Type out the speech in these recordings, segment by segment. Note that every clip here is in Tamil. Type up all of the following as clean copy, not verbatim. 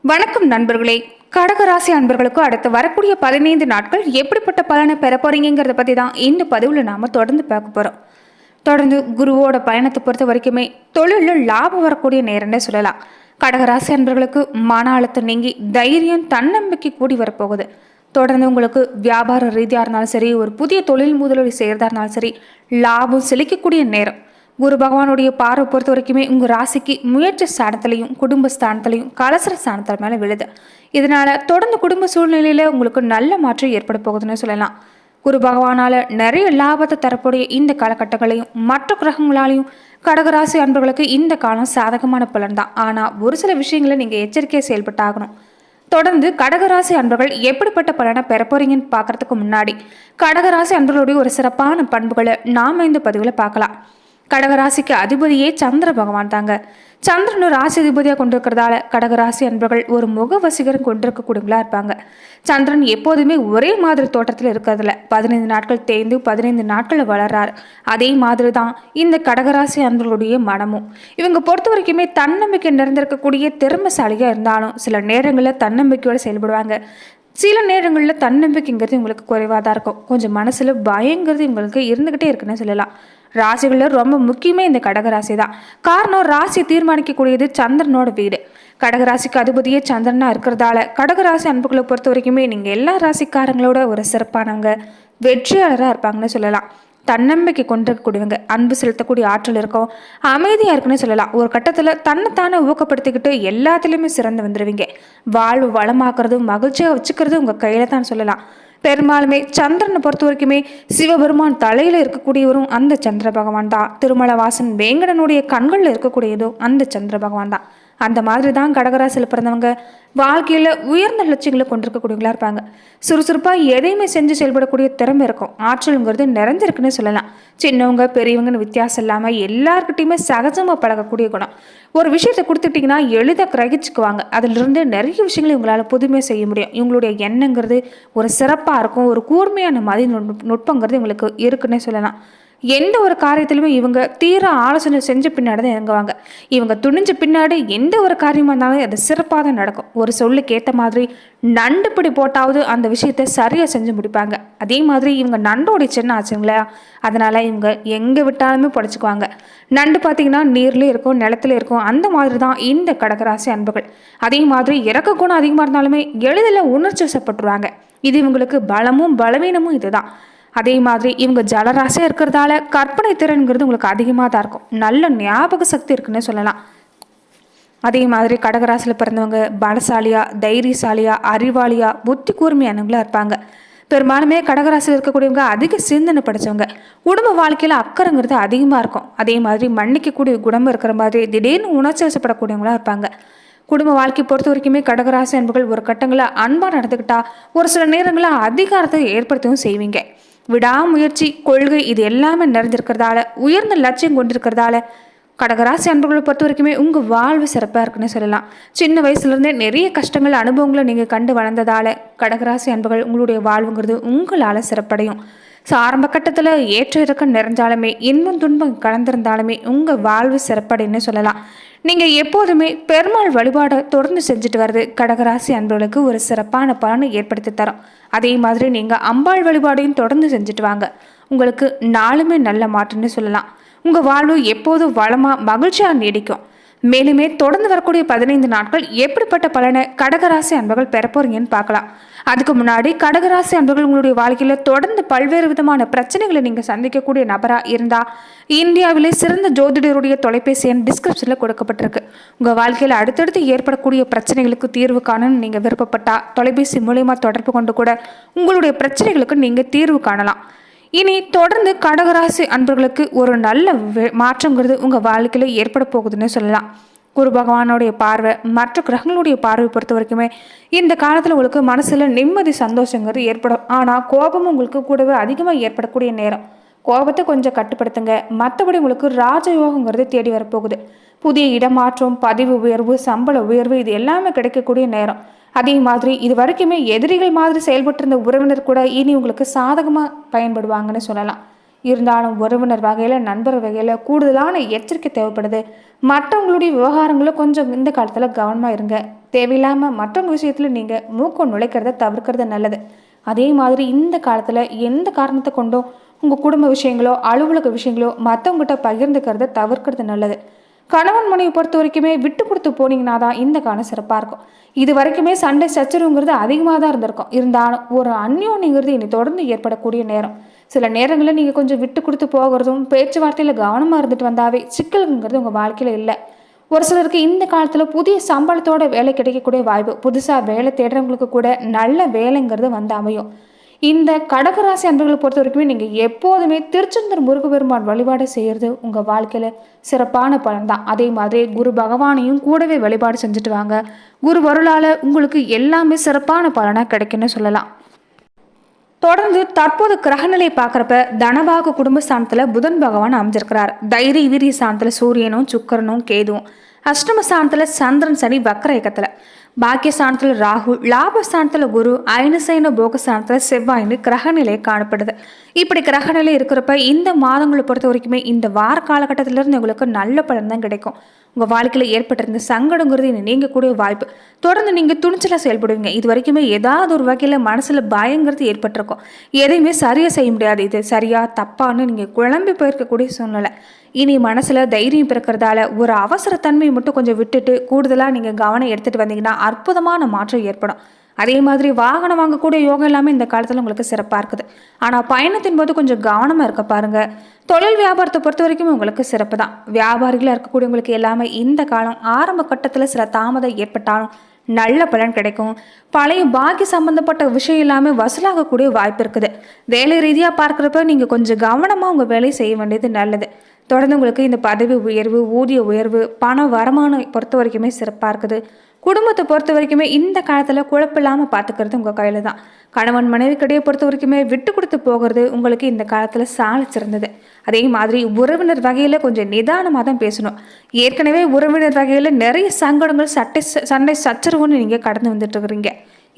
வணக்கம் நண்பர்களே. கடகராசி அன்பர்களுக்கு அடுத்து வரக்கூடிய 15 நாட்கள் எப்படிப்பட்ட பலனை பெற போறீங்கிறத பத்தி தான் இந்த பதிவுல நாம தொடர்ந்து பார்க்க போறோம். தொடர்ந்து குருவோட பயணத்தை பொறுத்த வரைக்குமே தொழிலில் லாபம் வரக்கூடிய நேரம்னே சொல்லலாம். கடகராசி அன்பர்களுக்கு மன அழுத்தம் நீங்கி தைரியம் தன்னம்பிக்கை கூடி வரப்போகுது. தொடர்ந்து உங்களுக்கு வியாபார ரீதியாக இருந்தாலும் சரி, ஒரு புதிய தொழில் முதலீடு செய்யறதா இருந்தாலும் சரி, லாபம் செழிக்கக்கூடிய நேரம். குரு பகவானுடைய பார்வை பொறுத்த வரைக்குமே உங்கள் ராசிக்கு முயற்சி ஸ்தானத்திலையும் குடும்ப ஸ்தானத்திலையும் கலசர ஸ்தானத்தில் மேலே விழுது. இதனால தொடர்ந்து குடும்ப சூழ்நிலையில் உங்களுக்கு நல்ல மாற்றம் ஏற்பட போகுதுன்னு சொல்லலாம். குரு பகவானால் நிறைய லாபத்தை தரக்கூடிய இந்த காலகட்டங்களையும் மற்ற கிரகங்களாலையும் கடகராசி அன்பர்களுக்கு இந்த காலம் சாதகமான பலன் தான். ஆனால் ஒரு சில விஷயங்களை நீங்கள் எச்சரிக்கையாக செயல்பட்டாகணும். தொடர்ந்து கடகராசி அன்பர்கள் எப்படிப்பட்ட பலனை பெற போறீங்கன்னு பார்க்கறதுக்கு முன்னாடி கடகராசி அன்பர்களுடைய ஒரு சிறப்பான பண்புகளை நாம் இந்த பதிவில் பார்க்கலாம். கடகராசிக்கு அதிபதியே சந்திர பகவான் தாங்க. சந்திரன் ராசி அதிபதியாக கொண்டிருக்கிறதால கடகராசி அன்பர்கள் ஒரு முக வசீகரம் கொண்டிருக்கக்கூடியவங்களா இருப்பாங்க. சந்திரன் எப்போதுமே ஒரே மாதிரி தோட்டத்தில் இருக்கிறதுல 15 நாட்கள் தேய்ந்து 15 நாட்கள் வளர்றாரு. அதே மாதிரி தான் இந்த கடகராசி அன்பர்களுடைய மனமும். இவங்க பொறுத்த வரைக்குமே தன்னம்பிக்கை நிறைந்திருக்கக்கூடிய திறமைசாலியாக இருந்தாலும் சில நேரங்களில் தன்னம்பிக்கையோடு செயல்படுவாங்க. சில நேரங்களில் தன்னம்பிக்கைங்கிறது உங்களுக்கு குறைவாக தான் இருக்கும். கொஞ்சம் மனசில் பயங்கிறது இவங்களுக்கு இருந்துக்கிட்டே இருக்குன்னு சொல்லலாம். ராசிகளில் ரொம்ப முக்கியமே இந்த கடகராசி தான். காரணம், ராசி தீர்மானிக்கக்கூடியது சந்திரனோட வீடு. கடகராசிக்கு அதிபதியே சந்திரனா இருக்கிறதால கடகராசி அன்புகளை பொறுத்த வரைக்குமே நீங்கள் எல்லா ராசிக்காரங்களோட ஒரு சிறப்பானவங்க, வெற்றியாளராக இருப்பாங்கன்னு சொல்லலாம். தன்னம்பிக்கை கொண்டிருக்கக்கூடியவங்க, அன்பு செலுத்தக்கூடிய ஆற்றல் இருக்கும், அமைதியாக இருக்குன்னு சொல்லலாம். ஒரு கட்டத்தில் தன்னைத்தானே ஊக்கப்படுத்திக்கிட்டு எல்லாத்துலேயுமே சிறந்து வந்துடுவீங்க. வாழ்வு வளமாக்குறதும் மகிழ்ச்சியாக வச்சுக்கிறது உங்கள் கையில் தான் சொல்லலாம். பெரும்பாலுமே சந்திரனை பொறுத்த வரைக்குமே சிவபெருமான் தலையில் இருக்கக்கூடியவரும் அந்த சந்திர பகவான் தான். திருமலவாசன் வேங்கடனுடைய கண்களில் இருக்கக்கூடியதும் அந்த சந்திர பகவான் தான். அந்த மாதிரி தான் கடகராசியில் பிறந்தவங்க வாழ்க்கையில் உயர்ந்த லட்சியங்களை கொண்டிருக்கக்கூடியவங்களா இருப்பாங்க. சுறுசுறுப்பாக எதையுமே செஞ்சு செயல்படக்கூடிய திறமை இருக்கும். ஆற்றலுங்கிறது நிறைஞ்சிருக்குன்னு சொல்லலாம். சின்னவங்க பெரியவங்கன்னு வித்தியாசம் இல்லாமல் எல்லாருக்கிட்டையுமே சகஜமாக பழகக்கூடிய குணம். ஒரு விஷயத்தை கொடுத்துட்டிங்கன்னா எளிதாக கிரகிச்சுக்குவாங்க. அதிலிருந்து நிறைய விஷயங்களை இவங்களால் புதுமையாக செய்ய முடியும். இவங்களுடைய எண்ணங்கிறது ஒரு சிறப்பாக இருக்கும். ஒரு கூர்மையான மதி நுட்பங்கிறது இவங்களுக்கு இருக்குன்னே சொல்லலாம். எந்த ஒரு காரியத்திலுமே இவங்க தீர ஆலோசனை செஞ்ச பின்னாடி தான் இறங்குவாங்க. இவங்க துணிஞ்ச பின்னாடி எந்த ஒரு காரியமாக இருந்தாலும் அது சிறப்பாக தான் நடக்கும். ஒரு சொல்லுக்கு ஏற்ற மாதிரி நண்டுபிடி போட்டாவது அந்த விஷயத்தை சரியாக செஞ்சு முடிப்பாங்க. அதே மாதிரி இவங்க நண்டோடைய சின்ன ஆச்சுங்களா, அதனால் இவங்க எங்கே விட்டாலுமே பொழைச்சிக்குவாங்க. நண்டு பார்த்திங்கன்னா நீர்லேயும் இருக்கும், நிலத்துல இருக்கும். அந்த மாதிரி தான் இந்த கடகராசி அன்புகள். அதே மாதிரி இறக்க குணம் அதிகமாக இருந்தாலுமே எளிதில் உணர்ச்சி வசப்பட்டுருவாங்க. இது இவங்களுக்கு பலமும் பலவீனமும் இதுதான். அதே மாதிரி இவங்க ஜலராசியாக இருக்கிறதால கற்பனை திறன்கிறது உங்களுக்கு அதிகமாக தான் இருக்கும். நல்ல ஞாபக சக்தி இருக்குன்னு சொல்லலாம். அதே மாதிரி கடகராசியில் பிறந்தவங்க பலசாலியா, தைரியசாலியா, அறிவாளியா, புத்தி கூர்மையானவங்களா இருப்பாங்க. பெரும்பாலுமே கடகராசியில் இருக்கக்கூடியவங்க அதிக சிந்தனை படித்தவங்க. குடும்ப வாழ்க்கையில் அக்கறைங்கிறது அதிகமாக இருக்கும். அதே மாதிரி மன்னிக்கக்கூடிய குணம் இருக்கிற மாதிரி திடீர்னு உணர்ச்சி வசப்படக்கூடியவங்களா இருப்பாங்க. குடும்ப வாழ்க்கை பொறுத்த வரைக்குமே கடகராசி அன்புகள் ஒரு கட்டங்களில் அன்பாக நடந்துக்கிட்டா ஒரு சில நேரங்களில் அதிகாரத்தை ஏற்படுத்தவும் செய்வீங்க. விடாமுயற்சி, கொள்கை இது எல்லாமே நிறைஞ்சிருக்கிறதால உயர்ந்த லட்சியம் கொண்டிருக்கிறதால கடகராசி அன்புகளை பொறுத்த வரைக்குமே உங்கள் வாழ்வு சிறப்பாக இருக்குன்னு சொல்லலாம். சின்ன வயசுலேருந்தே நிறைய கஷ்டங்கள் அனுபவங்களை நீங்கள் கண்டு வளர்ந்ததால கடகராசி அன்புகள் உங்களுடைய வாழ்வுங்கிறது உங்களால் சிறப்படையும். ஸோ ஆரம்ப கட்டத்தில் ஏற்ற இறக்கம் நிறைஞ்சாலுமே இன்பம் துன்பம் கலந்திருந்தாலுமே உங்கள் வாழ்வு சிறப்படைன்னு சொல்லலாம். நீங்கள் எப்போதுமே பெருமாள் வழிபாடை தொடர்ந்து செஞ்சுட்டு வர்றது கடகராசி அன்புகளுக்கு ஒரு சிறப்பான பலனை ஏற்படுத்தி தரும். அதே மாதிரி நீங்கள் அம்பாள் வழிபாடையும் தொடர்ந்து செஞ்சுட்டு வாங்க. உங்களுக்கு நாளுமே நல்ல மாற்றம்னு சொல்லலாம். உங்கள் வாழ்வு எப்போதும் வளமாக மகிழ்ச்சியாக நீடிக்கும். மேலுமே தொடர்ந்து வரக்கூடிய 15 நாட்கள் எப்படிப்பட்ட பலனை கடகராசி அன்பர்கள் பெற போறீங்கன்னு பார்க்கலாம். அதுக்கு முன்னாடி கடகராசி அன்பர்கள் உங்களுடைய வாழ்க்கையில் தொடர்ந்து பல்வேறு விதமான பிரச்சனைகளை நீங்கள் சந்திக்கக்கூடிய நபராக இருந்தால் இந்தியாவிலே சிறந்த ஜோதிடருடைய தொலைபேசி எண் டிஸ்கிரிப்ஷனில் கொடுக்கப்பட்டிருக்கு. உங்கள் வாழ்க்கையில் அடுத்தடுத்து ஏற்படக்கூடிய பிரச்சனைகளுக்கு தீர்வு காணணும்னு நீங்கள் விருப்பப்பட்டால் தொலைபேசி மூலயமா தொடர்பு கொண்டு கூட உங்களுடைய பிரச்சனைகளுக்கு நீங்கள் தீர்வு காணலாம். இனி தொடர்ந்து கடகராசி அன்பர்களுக்கு ஒரு நல்ல மாற்றங்கிறது உங்கள் வாழ்க்கையில் ஏற்பட போகுதுன்னு சொல்லலாம். குரு பகவானுடைய பார்வை மற்ற கிரகங்களுடைய பார்வை பொறுத்த வரைக்குமே இந்த காலத்தில் உங்களுக்கு மனசில் நிம்மதி சந்தோஷங்கிறது ஏற்படும். ஆனால் கோபமும் உங்களுக்கு கூடவே அதிகமாக ஏற்படக்கூடிய நேரம். கோபத்தை கொஞ்சம் கட்டுப்படுத்துங்க. மற்றபடி உங்களுக்கு ராஜயோகங்கிறது தேடி வரப்போகுது. புதிய இடமாற்றம், பதிவு உயர்வு, சம்பள உயர்வு இது எல்லாமே கிடைக்கக்கூடிய நேரம். அதே மாதிரி இது வரைக்குமே எதிரிகள் மாதிரி செயல்பட்டு இருந்த உறவினர் கூட இனி உங்களுக்கு சாதகமாக பயன்படுவாங்கன்னு சொல்லலாம். இருந்தாலும் உறவினர் வகையில் நண்பர் வகையில் கூடுதலான எச்சரிக்கை தேவைப்படுது. மற்றவங்களுடைய விவகாரங்களும் கொஞ்சம் இந்த காலத்தில் கவனமாக இருங்க. தேவையில்லாமல் மற்றவங்க விஷயத்தில் நீங்கள் மூக்கம் நுழைக்கிறத தவிர்க்கிறது நல்லது. அதே மாதிரி இந்த காலத்தில் எந்த காரணத்தை கொண்டும் உங்கள் குடும்ப விஷயங்களோ அலுவலக விஷயங்களோ மற்றவங்ககிட்ட பகிர்ந்துக்கிறத தவிர்க்கிறது நல்லது. கணவன் மனைவி பொறுத்த வரைக்குமே விட்டு கொடுத்து போனீங்கன்னா தான் இந்த காலம் சிறப்பாக இருக்கும். இது வரைக்குமே சண்டை சச்சரவுங்கிறது அதிகமாக தான் இருந்திருக்கும். இருந்தாலும் ஒரு அந்யோன்யங்கிறது இனி தொடர்ந்து ஏற்படக்கூடிய நேரம். சில நேரங்களில் நீங்கள் கொஞ்சம் விட்டு கொடுத்து போகிறதும் பேச்சுவார்த்தையில் கவனமாக இருந்துட்டு வந்தாவே சிக்கலுங்கிறது உங்கள் வாழ்க்கையில் இல்லை. ஒரு சிலருக்கு இந்த காலத்தில் புதிய சம்பளத்தோட வேலை கிடைக்கக்கூடிய வாய்ப்பு, புதுசாக வேலை தேடுறவங்களுக்கு கூட நல்ல வேலைங்கிறது வந்து அமையும். இந்த கடகராசி அன்பர்களை பொறுத்த வரைக்குமே நீங்கள் எப்போதுமே திருச்செந்தூர் முருகப்பெருமான் வழிபாடு செய்கிறது உங்கள் வாழ்க்கையில் சிறப்பான பலன் தான். அதே மாதிரி குரு பகவானையும் கூடவே வழிபாடு செஞ்சுட்டு வாங்க. குரு வருளால் உங்களுக்கு எல்லாமே சிறப்பான பலனாக கிடைக்குன்னு சொல்லலாம். தொடர்ந்து தற்போது கிரகநிலை பார்க்குறப்ப தனபாக குடும்பஸ்தானத்தில் புதன் பகவான் அமைஞ்சிருக்கிறார். தைரிய வீரிய ஸ்தானத்தில் சூரியனும் சுக்கரனும் கேதுவும், அஷ்டம ஸ்தானத்தில் சந்திரன் சனி வக்கர இயக்கத்தில், பாக்கியஸ்தானத்தில் ராகு, லாபஸ்தானத்தில் குரு, அயனசைன போகஸ்தானத்தில் செவ்வாயின்னு கிரகநிலை காணப்படுது. இப்படி கிரகநிலை இருக்கிறப்ப இந்த மாதங்களை பொறுத்த வரைக்குமே இந்த வார காலகட்டத்திலிருந்து உங்களுக்கு நல்ல பலன் தான் கிடைக்கும். உங்கள் வாழ்க்கையில் ஏற்பட்டிருந்த சங்கடங்கிறது நீங்கக்கூடிய வாய்ப்பு. தொடர்ந்து நீங்கள் துணிச்சலாக செயல்படுவீங்க. இது வரைக்குமே ஏதாவது ஒரு வகையில் மனசில் பயங்கிறது ஏற்பட்டிருக்கும். எதையுமே சரியாக செய்ய முடியாது, இது சரியா தப்பான்னு நீங்கள் குழம்பி போயிருக்கக்கூடிய சூழ்நிலை. இனி மனசில் தைரியம் பிறக்கிறதால ஒரு அவசரத்தன்மையை மட்டும் கொஞ்சம் விட்டுட்டு கூடுதலாக நீங்கள் கவனம் எடுத்துகிட்டு வந்தீங்கன்னா அற்புதமான மாற்றம் ஏற்படும். அதே மாதிரி வாகனம் வாங்கக்கூடிய யோகம் எல்லாமே இந்த காலத்தில் உங்களுக்கு சிறப்பாக இருக்குது. ஆனால் பயணத்தின் போது கொஞ்சம் கவனமாக இருக்க பாருங்கள். தொழில் வியாபாரத்தை பொறுத்த வரைக்கும் உங்களுக்கு சிறப்பு தான். வியாபாரிகளாக இருக்கக்கூடியவங்களுக்கு எல்லாமே இந்த காலம் ஆரம்ப கட்டத்தில் சில தாமதம் ஏற்பட்டாலும் நல்ல பலன் கிடைக்கும். பழைய பாக்கி சம்மந்தப்பட்ட விஷயம் எல்லாமே வசூலாகக்கூடிய வாய்ப்பு இருக்குது. வேலை ரீதியாக பார்க்குறப்ப நீங்கள் கொஞ்சம் கவனமாக உங்கள் வேலையை செய்ய வேண்டியது நல்லது. தொடர்ந்து உங்களுக்கு இந்த பதவி உயர்வு, ஊதிய உயர்வு, பண வருமானம் பொறுத்த வரைக்குமே சிறப்பாக இருக்குது. குடும்பத்தை பொறுத்த வரைக்குமே இந்த காலத்தில் குழப்பில்லாமல் பார்த்துக்கிறது உங்கள் கையில் தான். கணவன் மனைவிக்கிடையே பொறுத்த வரைக்குமே விட்டு கொடுத்து போகிறது உங்களுக்கு இந்த காலத்தில் சால சிறந்தது. அதே மாதிரி உறவினர் வகையில் கொஞ்சம் நிதானமாக தான் பேசணும். ஏற்கனவே உறவினர் வகையில் நிறைய சங்கடங்கள் சண்டை சச்சரவுன்னு நீங்கள் கடந்து வந்துட்டு இருக்கிறீங்க.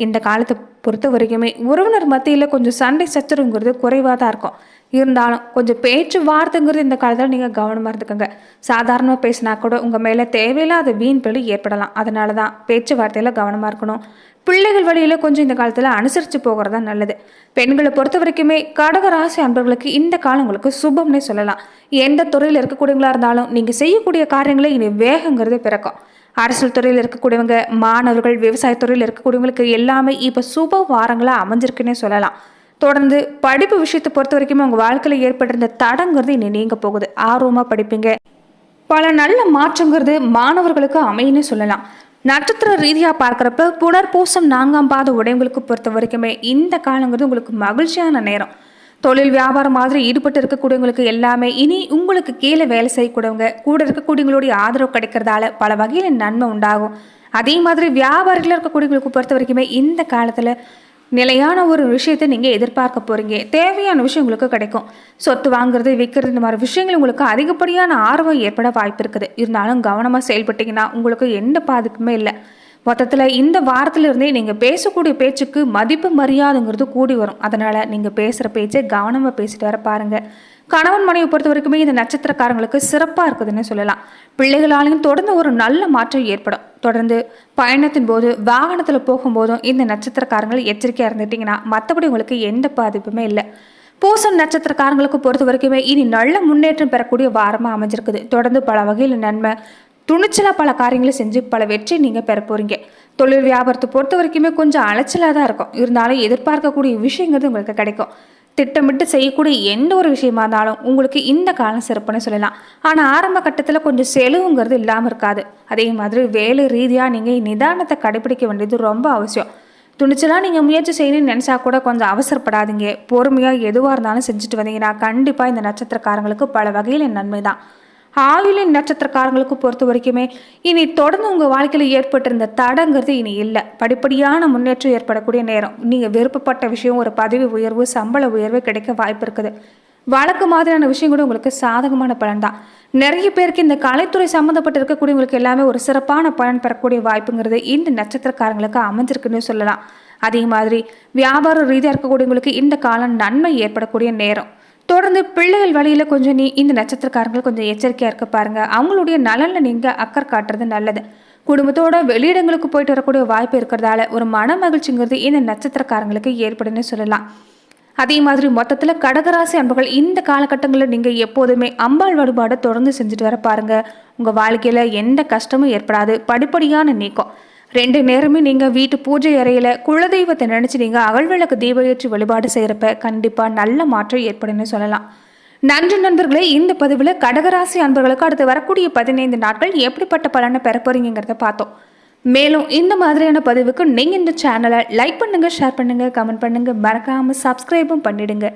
இந்த காலத்தை பொறுத்த வரைக்குமே உறவினர் மத்தியில் கொஞ்சம் சண்டை சச்சரவுங்கிறது குறைவாக தான் இருக்கும். இருந்தாலும் கொஞ்சம் பேச்சு வார்த்தைங்கிறது இந்த காலத்தில் நீங்கள் கவனமாக இருந்துக்கோங்க. சாதாரணமாக பேசினா கூட உங்கள் மேலே தேவையில்லாத வீண் பழி ஏற்படலாம். அதனால தான் பேச்சுவார்த்தையில் கவனமாக இருக்கணும். பிள்ளைகள் வழியில் கொஞ்சம் இந்த காலத்தில் அனுசரித்து போகிறதா நல்லது. பெண்களை பொறுத்த வரைக்குமே கடகராசி அன்பர்களுக்கு இந்த காலம் உங்களுக்கு சுபம்னே சொல்லலாம். எந்த துறையில் இருக்கக்கூடியவங்களா இருந்தாலும் நீங்கள் செய்யக்கூடிய காரியங்களை இனி வேகங்கிறது பிறக்கும். அரசியல் துறையில் இருக்கக்கூடியவங்க, மாணவர்கள், விவசாயத்துறையில் இருக்கக்கூடியவங்களுக்கு எல்லாமே இப்போ சுப வாரங்களாக அமைஞ்சிருக்குன்னே சொல்லலாம். தொடர்ந்து படிப்பு விஷயத்தை பொறுத்த வரைக்குமே உங்கள் வாழ்க்கையில் ஏற்பட்டிருந்த தடங்கிறது இனி நீங்க போகுது. ஆர்வமாக படிப்பீங்க. பல நல்ல மாற்றங்கிறது மாணவர்களுக்கு அமைன்னு சொல்லலாம். நட்சத்திர ரீதியாக பார்க்குறப்ப புனர்பூசம் 4ஆம் பாத உடையவங்களுக்கு பொறுத்த வரைக்குமே இந்த காலங்கிறது உங்களுக்கு மகிழ்ச்சியான நேரம். தொழில் வியாபாரம் மாதிரி ஈடுபட்டு இருக்கக்கூடியவங்களுக்கு எல்லாமே இனி உங்களுக்கு கீழே வேலை செய்யக்கூடியவங்க கூட இருக்கக்கூடியவங்களுடைய ஆதரவு கிடைக்கிறதால பல வகையில் நன்மை உண்டாகும். அதே மாதிரி வியாபாரிகள் இருக்கக்கூடியவங்களுக்கு பொறுத்த வரைக்குமே இந்த காலத்தில் நிலையான ஒரு விஷயத்தை நீங்கள் எதிர்பார்க்க போகிறீங்க. தேவையான விஷயம் உங்களுக்கு கிடைக்கும். சொத்து வாங்குறது, விற்கிறது, இந்த மாதிரி விஷயங்கள் உங்களுக்கு அதிகப்படியான ஆர்வம் ஏற்பட வாய்ப்பு இருக்குது. இருந்தாலும் கவனமாக செயல்பட்டீங்கன்னா உங்களுக்கு எந்த பாதிப்புமே இல்லை. மொத்தத்தில் இந்த வாரத்திலிருந்தே நீங்கள் பேசக்கூடிய பேச்சுக்கு மதிப்பு மரியாதைங்கிறது கூடி வரும். அதனால் நீங்கள் பேசுகிற பேச்சை கவனமாக பேசிட்டு வர பாருங்கள். கணவன் மனைவி பொறுத்த வரைக்குமே இந்த நட்சத்திரக்காரங்களுக்கு சிறப்பாக இருக்குதுன்னு சொல்லலாம். பிள்ளைகளாலையும் தொடர்ந்து ஒரு நல்ல மாற்றம் ஏற்படும். தொடர்ந்து பயணத்தின் போது வாகனத்தில் போகும்போதும் இந்த நட்சத்திரக்காரங்கள் எச்சரிக்கையாக இருந்துட்டிங்கன்னா மற்றபடி உங்களுக்கு எந்த பாதிப்புமே இல்லை. பூசம் நட்சத்திரக்காரங்களுக்கு பொறுத்த வரைக்குமே இனி நல்ல முன்னேற்றம் பெறக்கூடிய வாரமாக அமைஞ்சிருக்குது. தொடர்ந்து பல வகையில் நன்மை, துணிச்சலாக பல காரியங்களை செஞ்சு பல வெற்றி நீங்கள் பெற போகிறீங்க. தொழில் வியாபாரத்தை பொறுத்த வரைக்குமே கொஞ்சம் அலைச்சலாக தான் இருக்கும். இருந்தாலும் எதிர்பார்க்கக்கூடிய விஷயங்கிறது உங்களுக்கு கிடைக்கும். திட்டமிட்டு செய்யக்கூடிய எந்த ஒரு விஷயமா இருந்தாலும் உங்களுக்கு இந்த காலம் சிறப்புன்னு சொல்லலாம். ஆனால் ஆரம்ப கட்டத்தில் கொஞ்சம் செலவுங்கிறது இல்லாமல் இருக்காது. அதே மாதிரி வேலை ரீதியாக நீங்கள் நிதானத்தை கடைபிடிக்க வேண்டியது ரொம்ப அவசியம். துணிச்சலாக நீங்கள் முயற்சி செய்யணும்னு நினச்சா கூட கொஞ்சம் அவசரப்படாதீங்க. பொறுமையாக எதுவாக இருந்தாலும் செஞ்சுட்டு வந்தீங்கன்னா கண்டிப்பாக இந்த நட்சத்திரக்காரங்களுக்கு பல வகையில் நன்மை தான். ஆயுளின் நட்சத்திரக்காரங்களுக்கு பொறுத்த வரைக்குமே இனி தொடர்ந்து உங்கள் வாழ்க்கையில் ஏற்பட்டிருந்த தடங்கிறது இனி இல்லை. படிப்படியான முன்னேற்றம் ஏற்படக்கூடிய நேரம். நீங்கள் விருப்பப்பட்ட விஷயம், ஒரு பதவி உயர்வு, சம்பள உயர்வு கிடைக்க வாய்ப்பு இருக்குது. வழக்கு மாதிரியான விஷயம் கூட உங்களுக்கு சாதகமான பலன் தான். நிறைய பேருக்கு இந்த கலைத்துறை சம்மந்தப்பட்டு இருக்கக்கூடியவங்களுக்கு எல்லாமே ஒரு சிறப்பான பலன் பெறக்கூடிய வாய்ப்புங்கிறது இந்த நட்சத்திரக்காரங்களுக்கு அமைஞ்சிருக்குன்னு சொல்லலாம். அதே மாதிரி வியாபார ரீதியாக இருக்கக்கூடியவங்களுக்கு இந்த காலம் நன்மை ஏற்படக்கூடிய நேரம். தொடர்ந்து பிள்ளைகள் வழியில் கொஞ்சம் இந்த நட்சத்திரக்காரங்கள் கொஞ்சம் எச்சரிக்கையாக இருக்க பாருங்க. அவங்களுடைய நலனில் நீங்கள் அக்கறை காட்டுறது நல்லது. குடும்பத்தோட வெளியிடங்களுக்கு போயிட்டு வரக்கூடிய வாய்ப்பு இருக்கிறதால ஒரு மன மகிழ்ச்சிங்கிறது இந்த நட்சத்திரக்காரங்களுக்கு ஏற்படுன்னு சொல்லலாம். அதே மாதிரி மொத்தத்தில் கடகராசி அன்பர்கள் இந்த காலகட்டங்களில் நீங்கள் எப்போதுமே அம்பாள் வழிபாடை தொடர்ந்து செஞ்சுட்டு வர பாருங்க. உங்கள் வாழ்க்கையில் எந்த கஷ்டமும் ஏற்படாது. படிப்படியான நீக்கம். 2 நேரமே நீங்கள் வீட்டு பூஜை அறையில் குலதெய்வத்தை நினச்சி நீங்கள் அகழ்விளக்கு தீபயேற்றி வழிபாடு செய்கிறப்ப கண்டிப்பாக நல்ல மாற்றம் ஏற்படுன்னு சொல்லலாம். நன்றி நண்பர்களே. இந்த பதிவில் கடகராசி அன்பர்களுக்கு அடுத்து வரக்கூடிய 15 நாட்கள் எப்படிப்பட்ட பலனை பெற போறீங்கிறத பார்த்தோம். மேலும் இந்த மாதிரியான பதிவுக்கு நீங்கள் இந்த சேனலை லைக் பண்ணுங்கள், ஷேர் பண்ணுங்கள், கமெண்ட் பண்ணுங்கள், மறக்காமல் சப்ஸ்கிரைபும் பண்ணிடுங்க.